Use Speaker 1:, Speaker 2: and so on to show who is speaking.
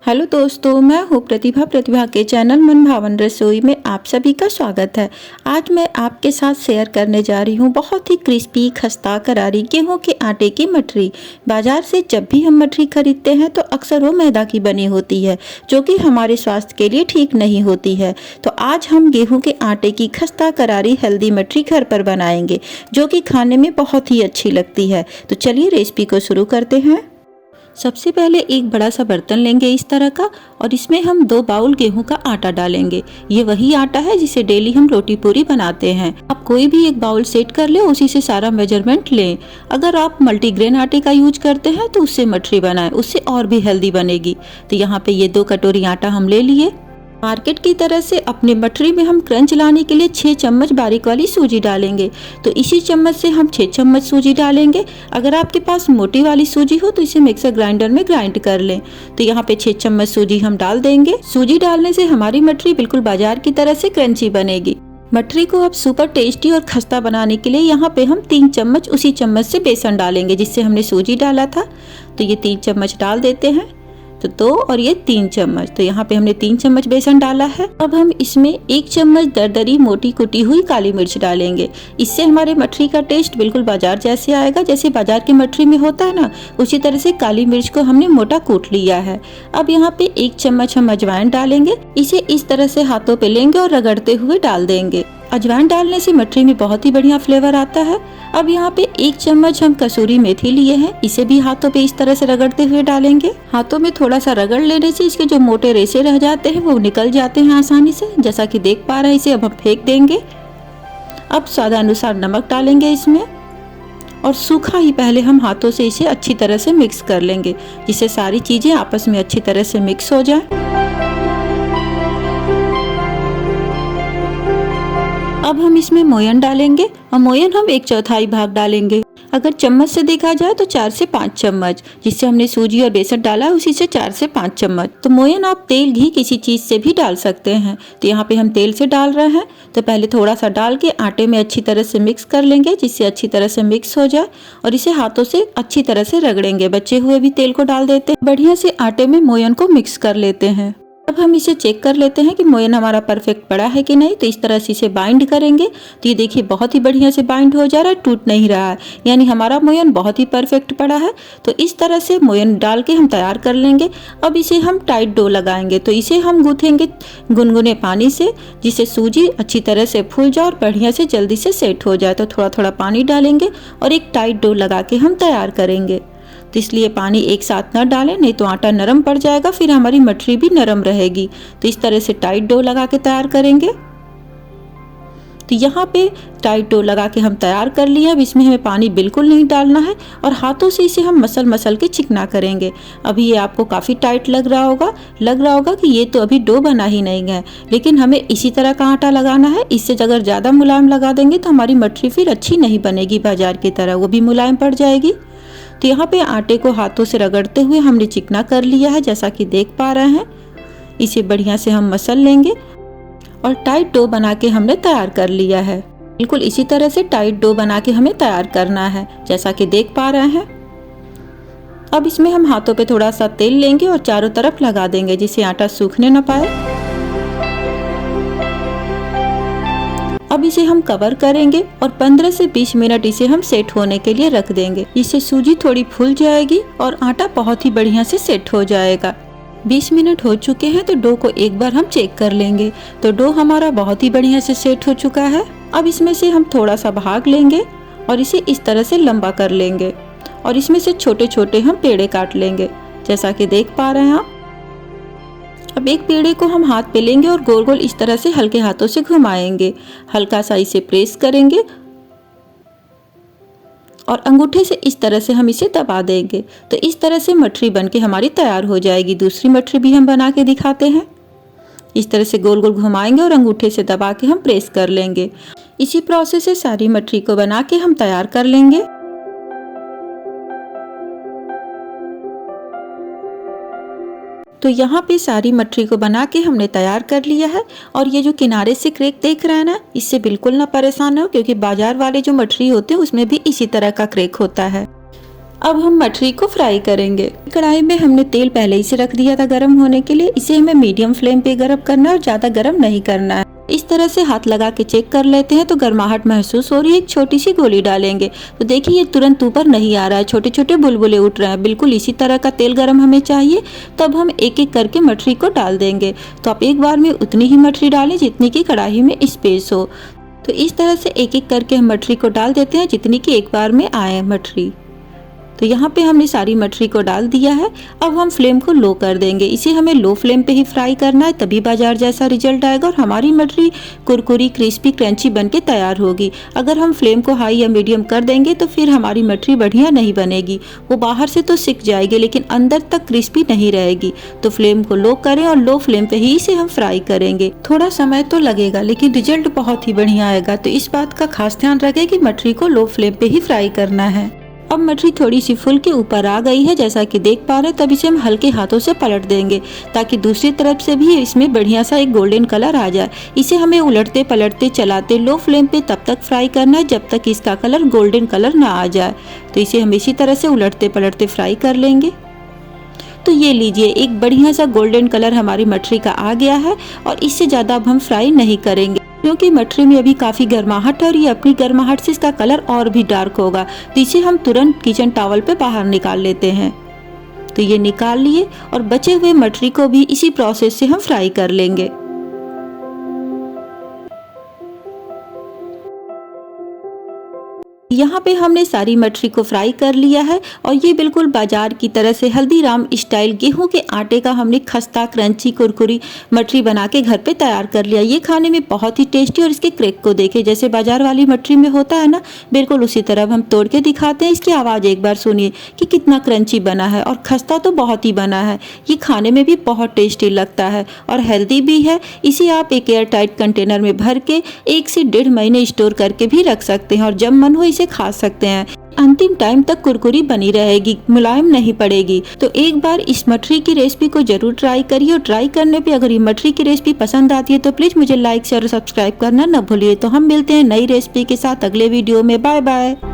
Speaker 1: Hello दोस्तों, मैं हूँ प्रतिभा के चैनल मन भावन रसोई में आप सभी का स्वागत है। आज मैं आपके साथ शेयर करने जा रही हूँ बहुत ही क्रिस्पी खस्ता करारी गेहूं के आटे की मठरी। बाजार से जब भी हम मठरी खरीदते हैं तो अक्सर वो मैदा की बनी होती है, जो कि हमारे स्वास्थ्य के लिए ठीक नहीं होती है। तो आज हम गेहूँ के आटे की खस्ता करारी हेल्दी मठरी घर पर बनाएंगे, जो कि खाने में बहुत ही अच्छी लगती है। तो चलिए रेसिपी को शुरू करते हैं। सबसे पहले एक बड़ा सा बर्तन लेंगे इस तरह का, और इसमें हम 2 बाउल गेहूं का आटा डालेंगे। ये वही आटा है जिसे डेली हम रोटी पूरी बनाते हैं। आप कोई भी एक बाउल सेट कर ले, उसी से सारा मेजरमेंट लें। अगर आप मल्टीग्रेन आटे का यूज करते हैं तो उससे मठरी बनाएं, उससे और भी हेल्दी बनेगी। तो यहाँ पे ये 2 कटोरी आटा हम ले लिए। मार्केट की तरह से अपने मठरी में हम क्रंच लाने के लिए 6 चम्मच बारीक वाली सूजी डालेंगे। तो इसी चम्मच से हम 6 चम्मच सूजी डालेंगे। अगर आपके पास मोटी वाली सूजी हो तो इसे मिक्सर ग्राइंडर में ग्राइंड कर लें। तो यहाँ पे 6 चम्मच सूजी हम डाल देंगे। सूजी डालने से हमारी मठरी बिल्कुल बाजार की तरह से क्रंची बनेगी। मठरी को अब सुपर टेस्टी और खस्ता बनाने के लिए यहाँ पे हम 3 चम्मच उसी चम्मच से बेसन डालेंगे जिससे हमने सूजी डाला था। तो ये 3 चम्मच डाल देते हैं। तो 2 और ये 3 चम्मच, तो यहाँ पे हमने 3 चम्मच बेसन डाला है। अब हम इसमें 1 चम्मच दरदरी मोटी कुटी हुई काली मिर्च डालेंगे। इससे हमारे मठरी का टेस्ट बिल्कुल बाजार जैसे आएगा, जैसे बाजार की मठरी में होता है ना, उसी तरह से काली मिर्च को हमने मोटा कूट लिया है। अब यहाँ पे 1 चम्मच हम अजवाइन डालेंगे। इसे इस तरह से हाथों पे लेंगे और रगड़ते हुए डाल देंगे। अजवाइन डालने से मठरी में बहुत ही बढ़िया फ्लेवर आता है। अब यहाँ पे 1 चम्मच हम कसूरी मेथी लिए हैं, इसे भी हाथों पे इस तरह से रगड़ते हुए डालेंगे। हाथों में थोड़ा सा रगड़ लेने से इसके जो मोटे रेशे रह जाते हैं वो निकल जाते हैं आसानी से। जैसा कि देख पा रहे हैं, इसे अब हम फेंक देंगे। अब स्वादानुसार नमक डालेंगे इसमें, और सूखा ही पहले हम हाथों से इसे अच्छी तरह से मिक्स कर लेंगे, जिससे सारी चीजें आपस में अच्छी तरह से मिक्स हो जाए। अब हम इसमें मोयन डालेंगे, और मोयन हम 1/4 भाग डालेंगे। अगर चम्मच से देखा जाए तो 4 से 5 चम्मच, जिससे हमने सूजी और बेसन डाला है उसी से 4 से 5 चम्मच। तो मोयन आप तेल घी किसी चीज से भी डाल सकते हैं। तो यहाँ पे हम तेल से डाल रहे हैं। तो पहले थोड़ा सा डाल के आटे में अच्छी तरह से मिक्स कर लेंगे, जिससे अच्छी तरह से मिक्स हो जाए, और इसे हाथों से अच्छी तरह से रगड़ेंगे। बचे हुए भी तेल को डाल देते हैं। बढ़िया से आटे में मोयन को मिक्स कर लेते हैं। अब हम इसे चेक कर लेते हैं कि मोयन हमारा परफेक्ट पड़ा है कि नहीं। तो इस तरह से इसे बाइंड करेंगे। तो ये देखिए बहुत ही बढ़िया से बाइंड हो जा रहा है, टूट नहीं रहा है, यानी हमारा मोयन बहुत ही परफेक्ट पड़ा है। तो इस तरह से मोयन डाल के हम तैयार कर लेंगे। अब इसे हम टाइट डो लगाएंगे। तो इसे हम गूंथेंगे गुनगुने पानी से, जिससे सूजी अच्छी तरह से फूल जाए और बढ़िया से जल्दी से सेट हो जाए। तो थोड़ा थोड़ा पानी डालेंगे और एक टाइट डो लगा के हम तैयार करेंगे। तो इसलिए पानी एक साथ न डालें, नहीं तो आटा नरम पड़ जाएगा, फिर हमारी मठरी भी नरम रहेगी। तो इस तरह से टाइट डो लगा के तैयार करेंगे। तो यहाँ पे टाइट डो लगा के हम तैयार कर लिए। अब इसमें हमें पानी बिल्कुल नहीं डालना है, और हाथों से इसे हम मसल के चिकना करेंगे। अभी ये आपको काफ़ी टाइट लग रहा होगा कि ये तो अभी डो बना ही नहीं है, लेकिन हमें इसी तरह का आटा लगाना है। इससे अगर ज़्यादा मुलायम लगा देंगे तो हमारी मठरी फिर अच्छी नहीं बनेगी बाजार की तरह, वो भी मुलायम पड़ जाएगी। तो यहाँ पे आटे को हाथों से रगड़ते हुए हमने चिकना कर लिया है, जैसा कि देख पा रहे हैं। इसे बढ़िया से हम मसल लेंगे, और टाइट डो बना के हमने तैयार कर लिया है। बिल्कुल इसी तरह से टाइट डो बना के हमें तैयार करना है, जैसा कि देख पा रहे हैं। अब इसमें हम हाथों पे थोड़ा सा तेल लेंगे और चारों तरफ लगा देंगे, जिससे आटा सूखने न पाए। अब इसे हम कवर करेंगे और 15 से 20 मिनट इसे हम सेट होने के लिए रख देंगे। इससे सूजी थोड़ी फूल जाएगी और आटा बहुत ही बढ़िया से सेट हो जाएगा। 20 मिनट हो चुके हैं, तो डो को एक बार हम चेक कर लेंगे। तो डो हमारा बहुत ही बढ़िया से सेट हो चुका है। अब इसमें से हम थोड़ा सा भाग लेंगे और इसे इस तरह से लंबा कर लेंगे, और इसमें से छोटे छोटे हम पेड़े काट लेंगे, जैसा कि देख पा रहे हैं आप। अब एक पेड़े को हम हाथ पे लेंगे और गोल गोल इस तरह से हल्के हाथों से घुमाएंगे। हल्का सा इसे प्रेस करेंगे और अंगूठे से इस तरह से हम इसे दबा देंगे। तो इस तरह से मठरी बनके हमारी तैयार हो जाएगी। दूसरी मठरी भी हम बना के दिखाते हैं। इस तरह से गोल गोल घुमाएंगे और अंगूठे से दबा के हम प्रेस कर लेंगे। इसी प्रोसेस से सारी मठरी को बना के हम तैयार कर लेंगे। तो यहाँ पे सारी मठरी को बना के हमने तैयार कर लिया है। और ये जो किनारे से क्रेक देख रहे हैं ना, इससे बिल्कुल ना परेशान हो, क्योंकि बाजार वाले जो मठरी होते हैं उसमें भी इसी तरह का क्रेक होता है। अब हम मठरी को फ्राई करेंगे। कढ़ाई में हमने तेल पहले ही से रख दिया था गर्म होने के लिए। इसे हमें मीडियम फ्लेम पे गर्म करना है और ज़्यादा गर्म नहीं करना है। इस तरह से हाथ लगा के चेक कर लेते हैं तो गर्माहट महसूस हो रही है। एक छोटी सी गोली डालेंगे तो देखिए ये तुरंत ऊपर नहीं आ रहा है, छोटे छोटे बुलबुले उठ रहे हैं। बिल्कुल इसी तरह का तेल गरम हमें चाहिए। तब हम एक एक करके मठरी को डाल देंगे। तो आप एक बार में उतनी ही मठरी डालें जितनी की कढ़ाई में स्पेस हो। तो इस तरह से एक एक करके हम मठरी को डाल देते हैं जितनी की एक बार में आए मठरी। तो यहाँ पे हमने सारी मठरी को डाल दिया है। अब हम फ्लेम को लो कर देंगे। इसे हमें लो फ्लेम पे ही फ्राई करना है, तभी बाजार जैसा रिजल्ट आएगा और हमारी मठरी कुरकुरी क्रिस्पी क्रंची बन के तैयार होगी। अगर हम फ्लेम को हाई या मीडियम कर देंगे तो फिर हमारी मठरी बढ़िया नहीं बनेगी। वो बाहर से तो सिक जाएगी लेकिन अंदर तक क्रिस्पी नहीं रहेगी। तो फ्लेम को लो करें और लो फ्लेम पे ही इसे हम फ्राई करेंगे। थोड़ा समय तो लगेगा लेकिन रिजल्ट बहुत ही बढ़िया आएगा। तो इस बात का खास ध्यान रखें कि मठरी को लो फ्लेम पे ही फ्राई करना है। अब मठरी थोड़ी सी फुल के ऊपर आ गई है जैसा कि देख पा रहे हैं। तब इसे हम हल्के हाथों से पलट देंगे ताकि दूसरी तरफ से भी इसमें बढ़िया सा एक गोल्डन कलर आ जाए। इसे हमें उलटते पलटते चलाते लो फ्लेम पे तब तक फ्राई करना है जब तक इसका कलर गोल्डन कलर ना आ जाए। तो इसे हम इसी तरह से उलटते पलटते फ्राई कर लेंगे। तो ये लीजिए एक बढ़िया सा गोल्डन कलर हमारी मठरी का आ गया है और इससे ज़्यादा अब हम फ्राई नहीं करेंगे क्योंकि मठरी में अभी काफ़ी गर्माहट है और ये अपनी गर्माहट से इसका कलर और भी डार्क होगा। तो इसे हम तुरंत किचन टॉवल पे बाहर निकाल लेते हैं। तो ये निकाल लिए और बचे हुए मठरी को भी इसी प्रोसेस से हम फ्राई कर लेंगे। यहाँ पे हमने सारी मठरी को फ्राई कर लिया है और ये बिल्कुल बाजार की तरह से हल्दीराम स्टाइल गेहूं के आटे का हमने खस्ता क्रंची कुरकुरी मठरी बना के घर पे तैयार कर लिया। ये खाने में बहुत ही टेस्टी और इसके क्रैक को देखे जैसे बाजार वाली मठरी में होता है ना, बिल्कुल उसी तरह हम तोड़ के दिखाते हैं। इसकी आवाज़ एक बार सुनिए कि कितना क्रंची बना है और खस्ता तो बहुत ही बना है। ये खाने में भी बहुत टेस्टी लगता है और हेल्दी भी है। इसे आप एक एयर टाइट कंटेनर में भर के 1 से 1.5 महीने स्टोर करके भी रख सकते हैं और जब मन हो इसे खा सकते हैं। अंतिम टाइम तक कुरकुरी बनी रहेगी, मुलायम नहीं पड़ेगी। तो एक बार इस मठरी की रेसिपी को जरूर ट्राई करिए और ट्राई करने पे अगर ये मठरी की रेसिपी पसंद आती है तो प्लीज मुझे लाइक शेयर और सब्सक्राइब करना न भूलिए। तो हम मिलते हैं नई रेसिपी के साथ अगले वीडियो में। Bye bye.